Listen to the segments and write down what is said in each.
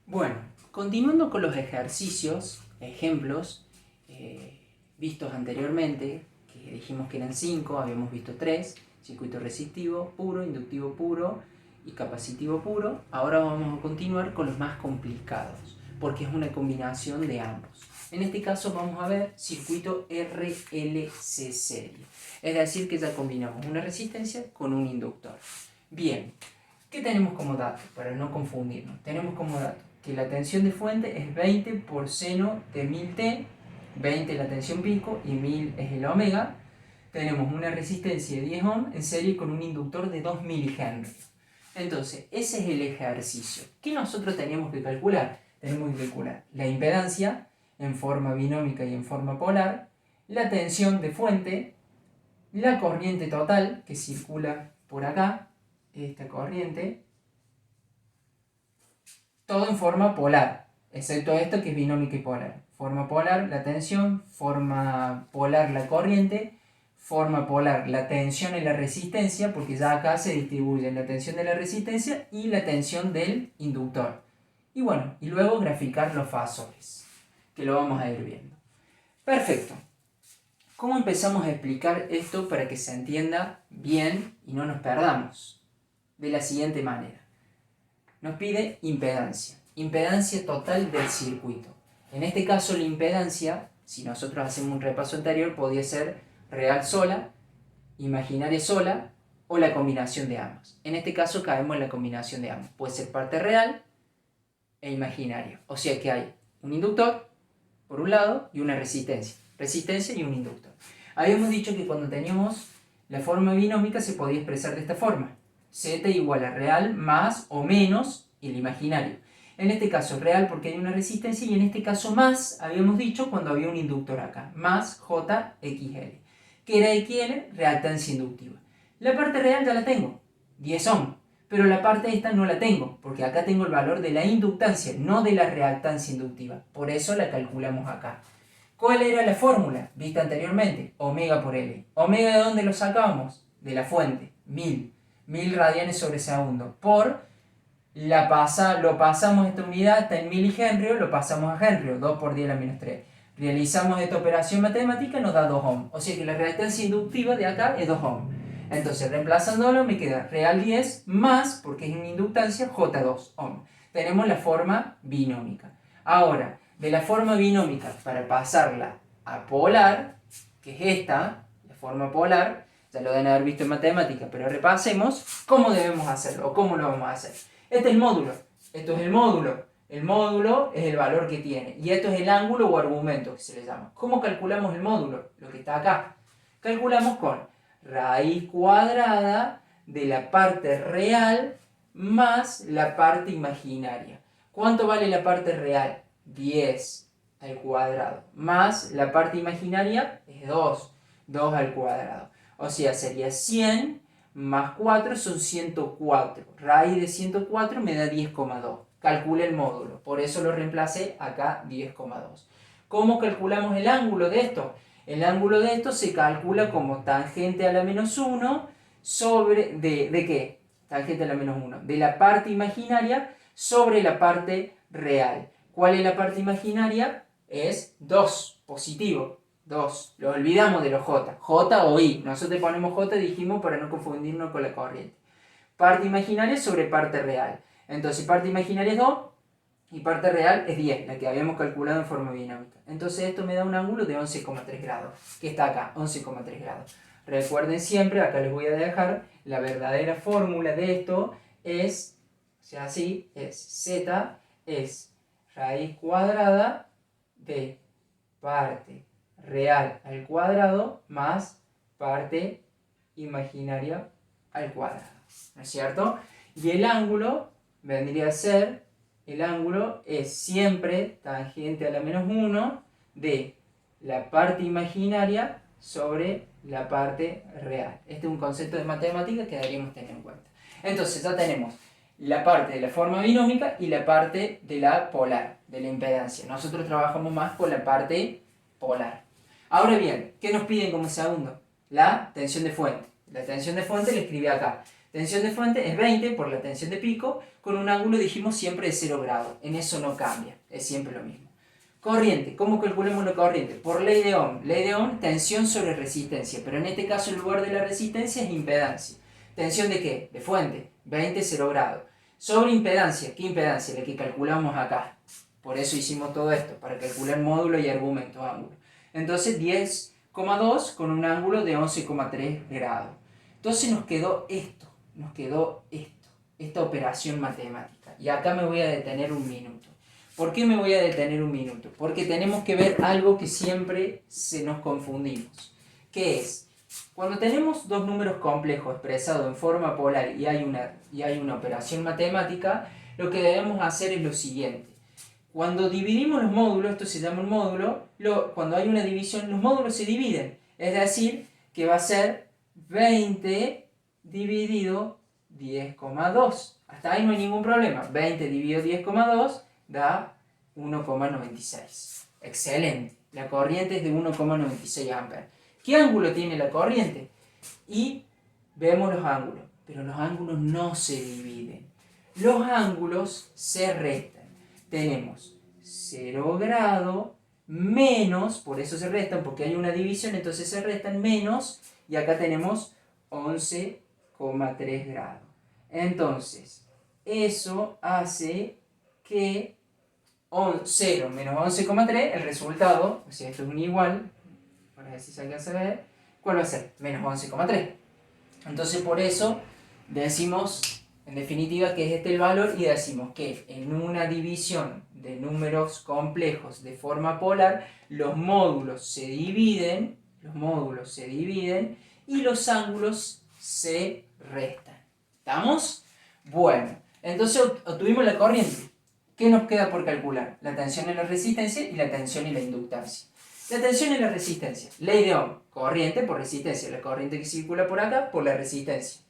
Bueno, continuando con los ejercicios, ejemplos vistos anteriormente, que dijimos que eran 5, habíamos visto 3, circuito resistivo puro, inductivo puro y capacitivo puro. Ahora vamos a continuar con los más complicados, porque es una combinación de ambos. En este caso vamos a ver circuito RLC serie, es decir que ya combinamos una resistencia con un inductor. Bien, ¿qué tenemos como dato? Para no confundirnos, tenemos como dato que la tensión de fuente es 20 por seno de 1000t, 20 es la tensión pico y 1000 es el omega. Tenemos una resistencia de 10 ohm en serie con un inductor de 2 milihenry. Entonces, ese es el ejercicio. ¿Qué nosotros tenemos que calcular? Tenemos que calcular la impedancia en forma binómica y en forma polar, la tensión de fuente, la corriente total que circula por acá, esta corriente, todo en forma polar, excepto esto que es binómica y polar. Forma polar la tensión, forma polar la corriente, forma polar la tensión y la resistencia, porque ya acá se distribuyen la tensión de la resistencia y la tensión del inductor. Y bueno, y luego graficar los fasores, que lo vamos a ir viendo. Perfecto. ¿Cómo empezamos a explicar esto para que se entienda bien y no nos perdamos? De la siguiente manera. Nos pide impedancia. Impedancia total del circuito. En este caso la impedancia, si nosotros hacemos un repaso anterior, podría ser real sola, imaginaria sola o la combinación de ambas. En este caso caemos en la combinación de ambas. Puede ser parte real e imaginaria. O sea que hay un inductor por un lado y una resistencia. Resistencia y un inductor. Habíamos dicho que cuando teníamos la forma binómica se podía expresar de esta forma. Z igual a real más o menos el imaginario. En este caso real porque hay una resistencia y en este caso más, habíamos dicho cuando había un inductor acá, más JXL, que era XL, reactancia inductiva. La parte real ya la tengo, 10 ohm, pero la parte esta no la tengo, porque acá tengo el valor de la inductancia, no de la reactancia inductiva, por eso la calculamos acá. ¿Cuál era la fórmula vista anteriormente? Omega por L. ¿Omega de dónde lo sacábamos? De la fuente, 1000 radianes sobre segundo, por lo pasamos esta unidad, está en milihenry, lo pasamos a henry, 2 por 10 a la menos 3. Realizamos esta operación matemática, nos da 2 ohm. O sea que la reactancia inductiva de acá es 2 ohm. Entonces, reemplazándolo, me queda real 10 más, porque es una inductancia, J2 ohm. Tenemos la forma binómica. Ahora, de la forma binómica, para pasarla a polar, que es esta, la forma polar, ya lo deben haber visto en matemática, pero repasemos cómo debemos hacerlo o cómo lo vamos a hacer. Este es el módulo, esto es el módulo. El módulo es el valor que tiene y esto es el ángulo o argumento que se le llama. ¿Cómo calculamos el módulo? Lo que está acá. Calculamos con raíz cuadrada de la parte real más la parte imaginaria. ¿Cuánto vale la parte real? 10 al cuadrado. Más la parte imaginaria es 2. 2 al cuadrado. O sea, sería 100 más 4 son 104. Raíz de 104 me da 10,2. Calcula el módulo. Por eso lo reemplacé acá 10,2. ¿Cómo calculamos el ángulo de esto? El ángulo de esto se calcula como tangente a la menos 1 sobre... ¿De qué? Tangente a la menos 1. De la parte imaginaria sobre la parte real. ¿Cuál es la parte imaginaria? Es 2, positivo. 2. Lo olvidamos de los J. J o I. Nosotros ponemos J, dijimos, para no confundirnos con la corriente. Parte imaginaria sobre parte real. Entonces, parte imaginaria es 2 y parte real es 10, la que habíamos calculado en forma binómica. Entonces, esto me da un ángulo de 11,3 grados, que está acá, 11,3 grados. Recuerden siempre, acá les voy a dejar, la verdadera fórmula de esto es, o sea, así, es Z, es raíz cuadrada de parte real al cuadrado más parte imaginaria al cuadrado, ¿no es cierto? Y el ángulo vendría a ser, el ángulo es siempre tangente a la menos 1 de la parte imaginaria sobre la parte real. Este es un concepto de matemáticas que deberíamos tener en cuenta. Entonces ya tenemos la parte de la forma binómica y la parte de la polar, de la impedancia. Nosotros trabajamos más con la parte polar. Ahora bien, ¿qué nos piden como segundo? La tensión de fuente. La tensión de fuente la escribí acá. Tensión de fuente es 20 por la tensión de pico, con un ángulo dijimos siempre de 0 grados. En eso no cambia, es siempre lo mismo. Corriente, ¿cómo calculamos la corriente? Por ley de Ohm. Ley de Ohm, tensión sobre resistencia, pero en este caso en lugar de la resistencia es impedancia. ¿Tensión de qué? De fuente, 20, 0 grados. Sobre impedancia, ¿qué impedancia? La que calculamos acá. Por eso hicimos todo esto, para calcular módulo y argumento, ángulo. Entonces 10,2 con un ángulo de 11,3 grados. Entonces nos quedó esto, esta operación matemática. Y acá me voy a detener un minuto. ¿Por qué me voy a detener un minuto? Porque tenemos que ver algo que siempre se nos confundimos. ¿Qué es? Cuando tenemos dos números complejos expresados en forma polar y hay una operación matemática, lo que debemos hacer es lo siguiente. Cuando dividimos los módulos, esto se llama un módulo, cuando hay una división, los módulos se dividen. Es decir, que va a ser 20 dividido 10,2. Hasta ahí no hay ningún problema. 20 dividido 10,2 da 1,96. Excelente. La corriente es de 1,96 amperes. ¿Qué ángulo tiene la corriente? Y vemos los ángulos. Pero los ángulos no se dividen. Los ángulos se restan. Tenemos 0 grado menos, por eso se restan, porque hay una división, entonces se restan menos, y acá tenemos 11,3 grados. Entonces, eso hace que 0 menos 11,3, el resultado, o sea, esto es un igual, para ver si se alcanza a ver, ¿cuál va a ser? Menos 11,3. Entonces, por eso decimos, en definitiva, que es este el valor, y decimos que en una división de números complejos de forma polar, los módulos se dividen y los ángulos se restan. ¿Estamos? Bueno, entonces obtuvimos la corriente. ¿Qué nos queda por calcular? La tensión en la resistencia y la tensión en la inductancia. La tensión en la resistencia. Ley de Ohm. Corriente por resistencia. La corriente que circula por acá por la resistencia.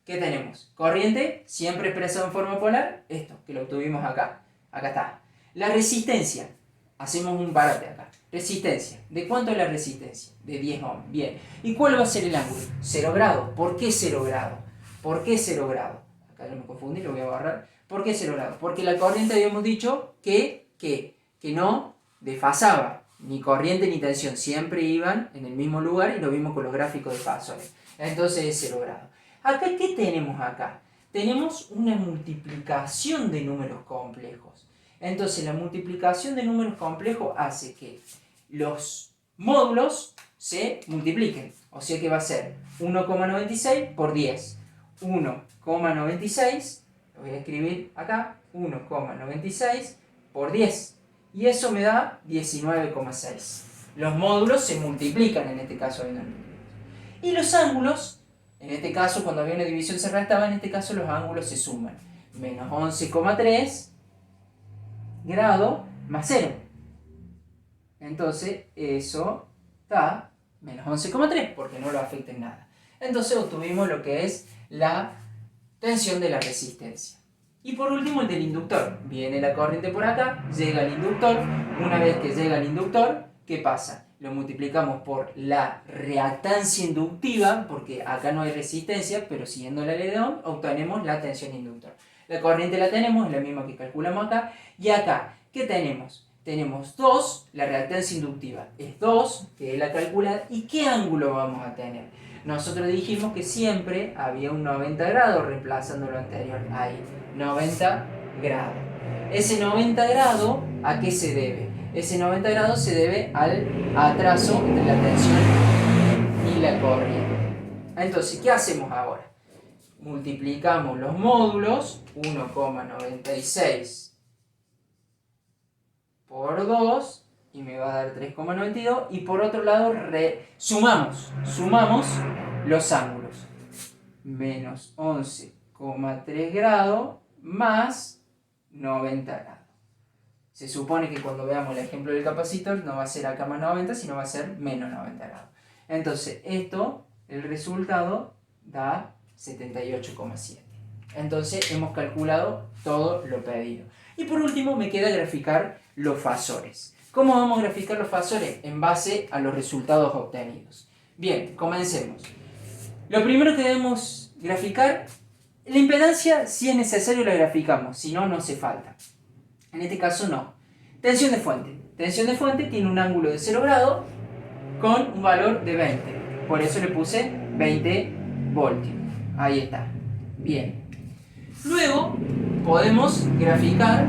¿Qué tenemos? Corriente, siempre expresado en forma polar. Esto, que lo obtuvimos acá. Acá está. La resistencia. Hacemos un parate acá. Resistencia. ¿De cuánto es la resistencia? De 10 ohms. Bien. ¿Y cuál va a ser el ángulo? 0 grados. ¿Por qué 0 grados? ¿Por qué 0 grados? Acá yo me confundí, lo voy a borrar. ¿Por qué 0 grados? Porque la corriente habíamos dicho que no desfasaba. Ni corriente ni tensión. Siempre iban en el mismo lugar y lo vimos con los gráficos de fasores. Entonces es 0 grados. Acá, ¿qué tenemos acá? Tenemos una multiplicación de números complejos. Entonces la multiplicación de números complejos hace que los módulos se multipliquen. O sea que va a ser 1,96 por 10. 1,96, lo voy a escribir acá, 1,96 por 10. Y eso me da 19,6. Los módulos se multiplican en este caso. Y los ángulos, en este caso cuando había una división se restaba, en este caso los ángulos se suman. Menos 11,3 grado más 0. Entonces eso da menos 11,3 porque no lo afecta en nada. Entonces obtuvimos lo que es la tensión de la resistencia. Y por último el del inductor. Viene la corriente por acá, llega al inductor. Una vez que llega al inductor, ¿qué pasa? Lo multiplicamos por la reactancia inductiva, porque acá no hay resistencia, pero siguiendo la ley de Ohm, obtenemos la tensión inductor. La corriente la tenemos, es la misma que calculamos acá. Y acá, ¿qué tenemos? Tenemos 2, la reactancia inductiva es 2, que es la calculada. ¿Y qué ángulo vamos a tener? Nosotros dijimos que siempre había un 90 grados reemplazando lo anterior. Ahí, 90 grados. Ese 90 grados, ¿a qué se debe? Ese 90 grados se debe al atraso entre la tensión y la corriente. Entonces, ¿qué hacemos ahora? Multiplicamos los módulos, 1,96 por 2, y me va a dar 3,92, y por otro lado sumamos los ángulos. Menos 11,3 grados más 90 grados. Se supone que cuando veamos el ejemplo del capacitor no va a ser acá más 90, sino va a ser menos 90 grados. Entonces esto, el resultado da 78,7. Entonces hemos calculado todo lo pedido. Y por último me queda graficar los fasores. ¿Cómo vamos a graficar los fasores? En base a los resultados obtenidos. Bien, comencemos. Lo primero que debemos graficar La impedancia, si es necesario, la graficamos, si no, no hace falta. En este caso no. Tensión de fuente. Tensión de fuente tiene un ángulo de 0 grados con un valor de 20. Por eso le puse 20 voltios. Ahí está. Bien. Luego podemos graficar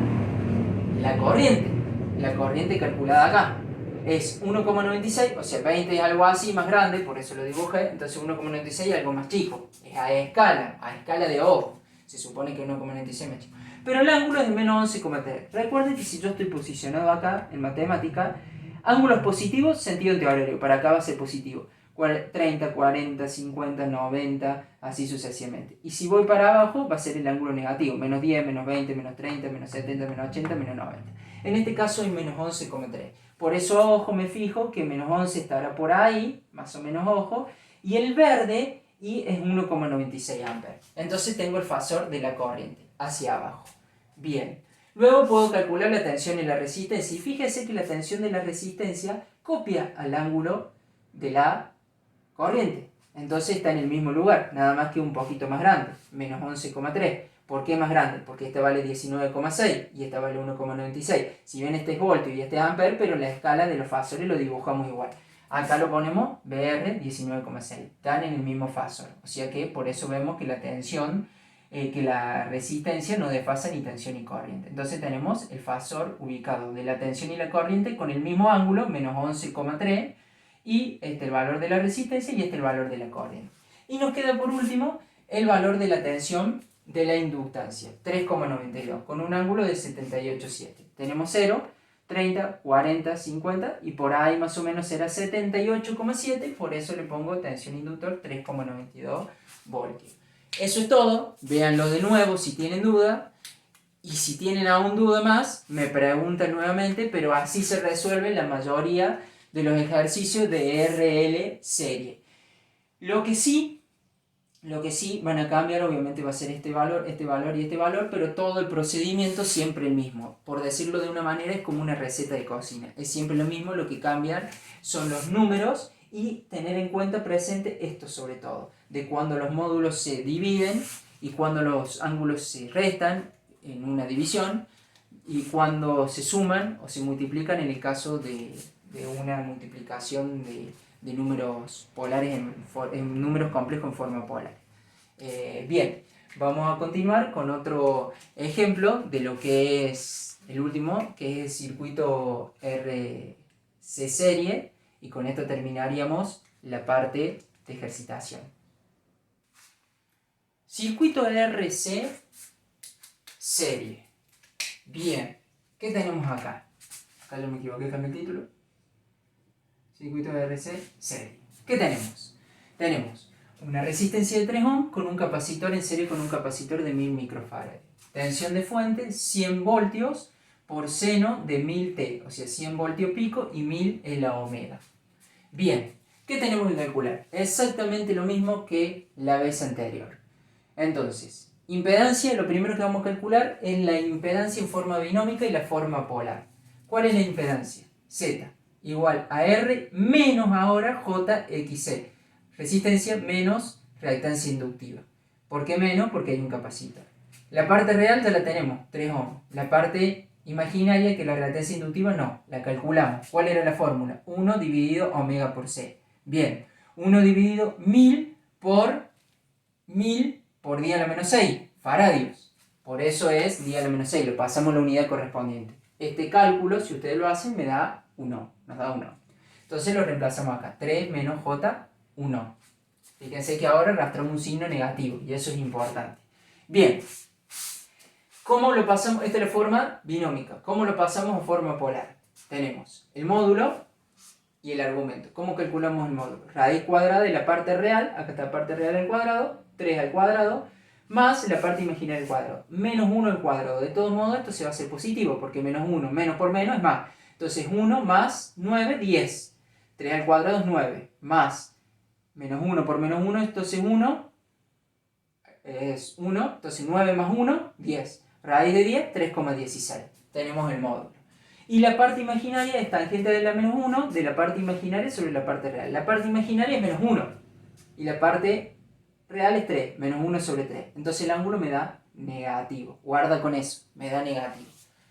la corriente. La corriente calculada acá es 1,96, o sea, 20 es algo así más grande, por eso lo dibujé, entonces 1,96 es algo más chico. Es a escala de ojo. Se supone que 1,96 es más chico. Pero el ángulo es de menos 11,3. Recuerden que si yo estoy posicionado acá en matemática, ángulos positivos, sentido antihorario. Para acá va a ser positivo. 30, 40, 50, 90, así sucesivamente. Y si voy para abajo, va a ser el ángulo negativo. Menos 10, menos 20, menos 30, menos 70, menos 80, menos 90. En este caso es menos 11,3. Por eso, ojo, me fijo que menos 11 estará por ahí, más o menos ojo. Y el verde es 1,96 amperes. Entonces tengo el fasor de la corriente hacia abajo. Bien. Luego puedo calcular la tensión y la resistencia. Y fíjese que la tensión de la resistencia copia al ángulo de la corriente. Entonces está en el mismo lugar, nada más que un poquito más grande, menos 11,3. ¿Por qué más grande? Porque este vale 19,6 y este vale 1,96. Si bien este es voltio y este es amper, pero la escala de los fasores lo dibujamos igual. Acá lo ponemos BR 19,6. Están en el mismo fasor. O sea que por eso vemos que la tensión, que la resistencia no desfasa ni tensión ni corriente. Entonces tenemos el fasor ubicado de la tensión y la corriente con el mismo ángulo, menos 11,3. Y el valor de la resistencia y el valor de la corriente. Y nos queda por último el valor de la tensión de la inductancia, 3,92, con un ángulo de 78,7. Tenemos 0, 30, 40, 50 y por ahí más o menos será 78,7, por eso le pongo tensión inductor 3,92 voltios. Eso es todo, véanlo de nuevo si tienen duda. Y si tienen aún duda más, me preguntan nuevamente, pero así se resuelve la mayoría de los ejercicios de RL serie. Lo que sí van a cambiar, obviamente va a ser este valor y este valor, pero todo el procedimiento siempre el mismo. Por decirlo de una manera, es como una receta de cocina. Es siempre lo mismo, lo que cambian son los números y tener en cuenta presente esto sobre todo, de cuando los módulos se dividen y cuando los ángulos se restan en una división y cuando se suman o se multiplican en el caso de una multiplicación de números polares en números complejos en forma polar. Bien, vamos a continuar con otro ejemplo de lo que es el último, que es el circuito RC serie, y con esto terminaríamos la parte de ejercitación. Circuito RC serie. Bien, ¿qué tenemos acá? Acá yo me equivoqué con el título. Circuito de RC serie. ¿Qué tenemos? Tenemos una resistencia de 3 ohm con un capacitor en serie con un capacitor de 1000 microfarad. Tensión de fuente 100 voltios por seno de 1000 T, o sea 100 voltios pico y 1000 es la omega. Bien, ¿qué tenemos que calcular? Exactamente lo mismo que la vez anterior. Entonces, impedancia, lo primero que vamos a calcular es la impedancia en forma binómica y la forma polar. ¿Cuál es la impedancia? Z igual a R menos ahora JXC. Resistencia menos reactancia inductiva. ¿Por qué menos? Porque hay un capacitor. La parte real ya la tenemos, 3 ohm. La parte imaginaria, que es la reactancia inductiva, no. La calculamos. ¿Cuál era la fórmula? 1 dividido omega por C. Bien, 1 dividido 1000 por 1000 por 10 a la menos 6, faradios. Por eso es 10 a la menos 6, lo pasamos a la unidad correspondiente. Este cálculo, si ustedes lo hacen, me da 1, nos da 1. Entonces lo reemplazamos acá, 3 menos J, 1. Fíjense que ahora arrastramos un signo negativo, y eso es importante. Bien, ¿cómo lo pasamos? Esta es la forma binómica. ¿Cómo lo pasamos a forma polar? Tenemos el módulo y el argumento. ¿Cómo calculamos el módulo? Raíz cuadrada de la parte real, acá está la parte real al cuadrado, 3 al cuadrado, más la parte imaginaria al cuadrado, menos 1 al cuadrado. De todos modos esto se va a hacer positivo, porque menos 1, menos por menos es más. Entonces 1 más 9, 10. 3 al cuadrado es 9, más menos 1 por menos 1, entonces 1 es 1, entonces 9 más 1, 10. Raíz de 10, 3,16. Tenemos el módulo. Y la parte imaginaria es tangente de la menos 1 de la parte imaginaria sobre la parte real. La parte imaginaria es menos 1 y la parte real es 3, menos 1 sobre 3. Entonces el ángulo me da negativo. Guarda con eso, me da negativo.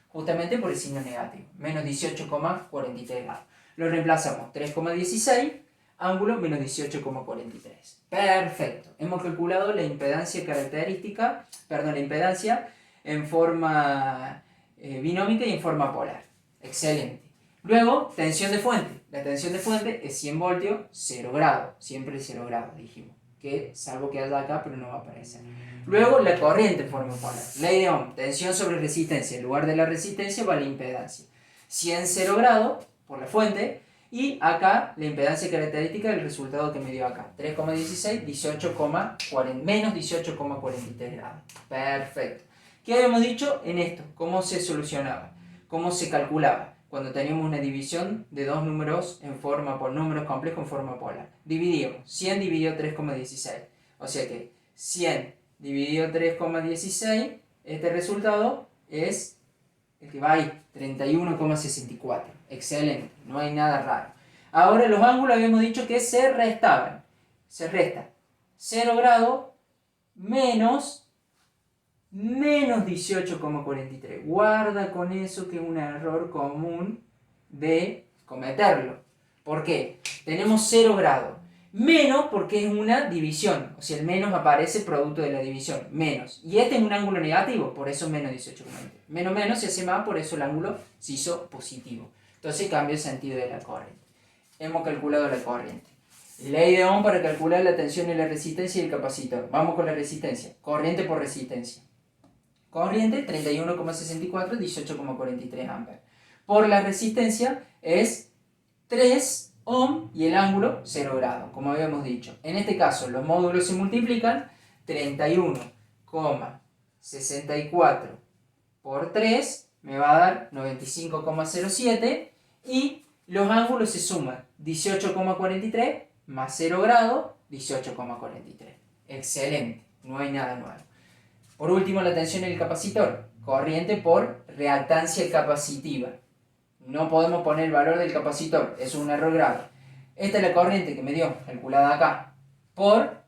Justamente por el signo negativo. Menos 18,43 grados. Lo reemplazamos. 3,16, ángulo menos 18,43. Perfecto. Hemos calculado la impedancia característica, perdón, la impedancia en forma binómica y en forma polar. Excelente. Luego, tensión de fuente. La tensión de fuente es 100 voltios, 0 grados. Siempre 0 grados, dijimos. Que salvo que haya acá, pero no va a aparecer. Luego, la corriente en forma polar. Ley de Ohm, tensión sobre resistencia. En lugar de la resistencia va la impedancia. 100 0 grados por la fuente. Y acá la impedancia característica del resultado que me dio acá. 3,16, menos 18,43 grados. Perfecto. ¿Qué habíamos dicho en esto? ¿Cómo se solucionaba? ¿Cómo se calculaba? Cuando teníamos una división de dos números números complejos en forma polar. Dividimos 100 dividido 3,16. O sea que 100 dividido 3,16, este resultado es el que va ahí, 31,64. Excelente, no hay nada raro. Ahora los ángulos habíamos dicho que se restaban. Se resta 0 grados menos 18,43. Guarda con eso, que es un error común de cometerlo. ¿Por qué? Tenemos 0 grados. Menos porque es una división. O sea, el menos aparece producto de la división. Menos. Y este es un ángulo negativo, por eso menos 18,43. Menos se hace más, por eso el ángulo se hizo positivo. Entonces cambia el sentido de la corriente. Hemos calculado la corriente. Ley de Ohm para calcular la tensión y la resistencia del capacitor. Vamos con la resistencia. Corriente por resistencia. Corriente 31,64, 18,43 amperes. Por la resistencia es 3 ohm y el ángulo 0 grados, como habíamos dicho. En este caso los módulos se multiplican. 31,64 por 3 me va a dar 95,07 y los ángulos se suman. 18,43 más 0 grados, 18,43. Excelente, no hay nada nuevo. Por último, la tensión en el capacitor. Corriente por reactancia capacitiva. No podemos poner el valor del capacitor, eso es un error grave. Esta es la corriente que me dio, calculada acá, por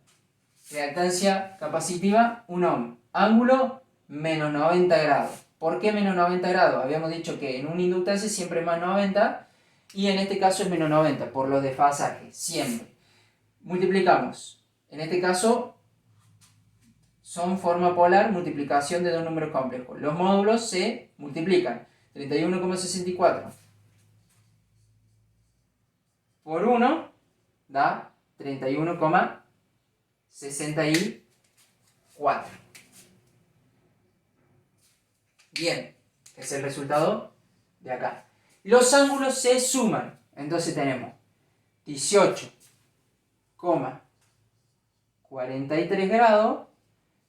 reactancia capacitiva 1 ohm. Ángulo menos 90 grados. ¿Por qué menos 90 grados? Habíamos dicho que en un inductance siempre es más 90 y en este caso es menos 90 por los desfasajes, siempre. Multiplicamos. En este caso son forma polar, multiplicación de dos números complejos. Los módulos se multiplican. 31,64 por 1 da 31,64. Bien, es el resultado de acá. Los ángulos se suman. Entonces tenemos 18,43 grados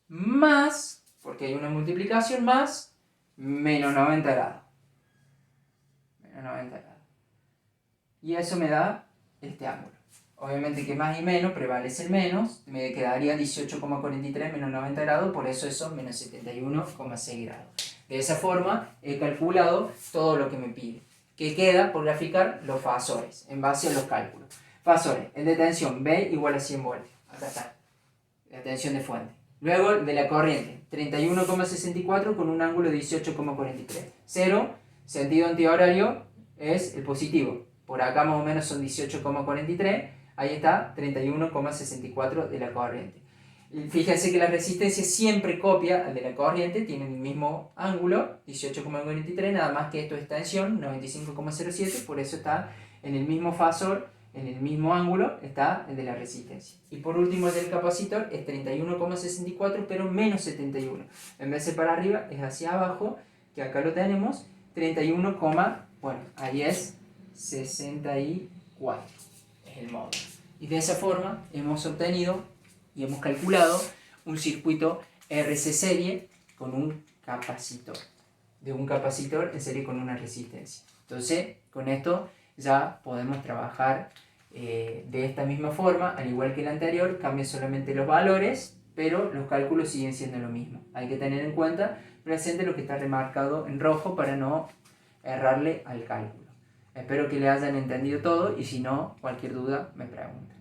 más, porque hay una multiplicación más, menos 90 grados. Menos 90 grados. Y eso me da este ángulo. Obviamente que más y menos prevalece el menos, me quedaría 18,43 menos 90 grados, por eso eso menos 71,6 grados. De esa forma he calculado todo lo que me pide. Que queda por graficar los fasores en base a los cálculos. Fasores, el de tensión B igual a 100 voltios. Acá está, la tensión de fuente. Luego de la corriente, 31,64 con un ángulo de 18,43. 0, sentido antihorario, es el positivo. Por acá más o menos son 18,43. Ahí está, 31,64 de la corriente. Fíjense que la resistencia siempre copia al de la corriente, tienen el mismo ángulo, 18,43, nada más que esto es tensión, 95,07, por eso está en el mismo fasor, en el mismo ángulo, está el de la resistencia. Y por último el del capacitor es 31,64, pero menos 71. En vez de para arriba, es hacia abajo, que acá lo tenemos, 31, bueno, ahí es 64, es el módulo. Y de esa forma hemos obtenido y hemos calculado un circuito RC serie con un capacitor. De un capacitor en serie con una resistencia. Entonces, con esto ya podemos trabajar de esta misma forma, al igual que el anterior, cambian solamente los valores, pero los cálculos siguen siendo lo mismo. Hay que tener en cuenta presente lo que está remarcado en rojo para no errarle al cálculo. Espero que le hayan entendido todo y si no, cualquier duda me preguntan.